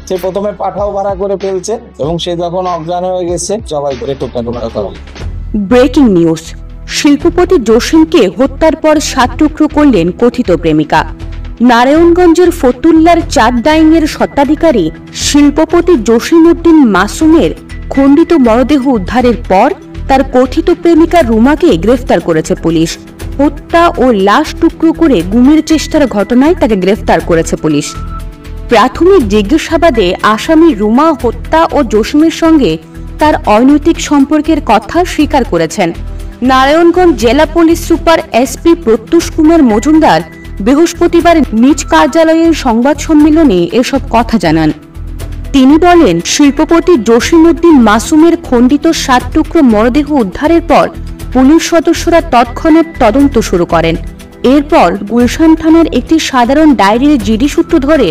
সে প্রথমে পাঠাও ভাড়া করে ফেলছে এবং সে যখন অজ্ঞান হয়ে গেছে জবাই করে টোকনা টোকরা করা। ব্রেকিং নিউজ, শিল্পপতি জসিমকে হত্যার পর 7 টুকরো করলেন কথিত প্রেমিকা। নারায়ণগঞ্জের ফতুল্লার চাঁদডাইংয়ের স্বত্বাধিকারী শিল্পপতি জসিম উদ্দিন মাসুমের খণ্ডিত মরদেহ উদ্ধারের পর তার কথিত প্রেমিকা রুমাকে গ্রেফতার করেছে পুলিশ। হত্যা ও লাশ টুকরো করে গুমের চেষ্টার ঘটনায় তাকে গ্রেফতার করেছে পুলিশ। প্রাথমিক জিজ্ঞাসাবাদে আসামি রুমা হত্যা ও জসিমের সঙ্গে তার অনৈতিক সম্পর্কের কথা স্বীকার করেছেন। নারায়ণগঞ্জ জেলা পুলিশ সুপার এসপি প্রত্যুষ কুমার মজুমদার বৃহস্পতিবার নিজ কার্যালয়ের সংবাদ সম্মেলনে এসব কথা জানান। তিনি বলেন, শিল্পপতি জসিম উদ্দিন মাসুমের খণ্ডিত 7 টুকরো মরদেহ উদ্ধারের পর পুলিশ সদস্যরা তৎক্ষণাৎ তদন্ত শুরু করেন। এরপর গুলশান থানার একটি সাধারণ ডায়েরির জিডি সূত্র ধরে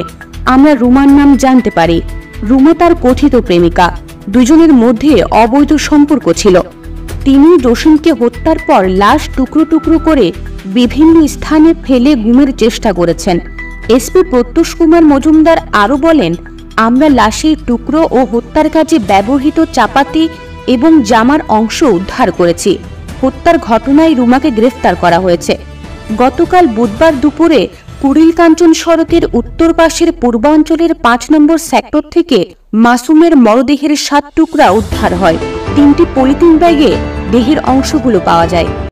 আমরা রুমার নাম জানতে পারি। রুমা তার কথিত প্রেমিকা, দুজনের মধ্যে অবৈধ সম্পর্ক ছিল। তিনি জসিমকে হত্যার পর লাশ টুকরো টুকরো করে বিভিন্ন স্থানে ফেলে গুমের চেষ্টা করেছেন। এসপি প্রত্যুষ কুমার মজুমদার আরও বলেন, আমরা লাশের টুকরো ও হত্যার কাজে ব্যবহৃত চাপাতি এবং জামার অংশ উদ্ধার করেছি। হত্যার ঘটনায় রুমাকে গ্রেফতার করা হয়েছে। গতকাল বুধবার দুপুরে কুড়িলকাঞ্চন সড়কের উত্তর পাশের পূর্বাঞ্চলের 5 নম্বর সেক্টর থেকে মাসুমের মরদেহের 7 টুকরা উদ্ধার হয়। 3টি পলিথিন ব্যাগে দেহের অংশগুলো পাওয়া যায়।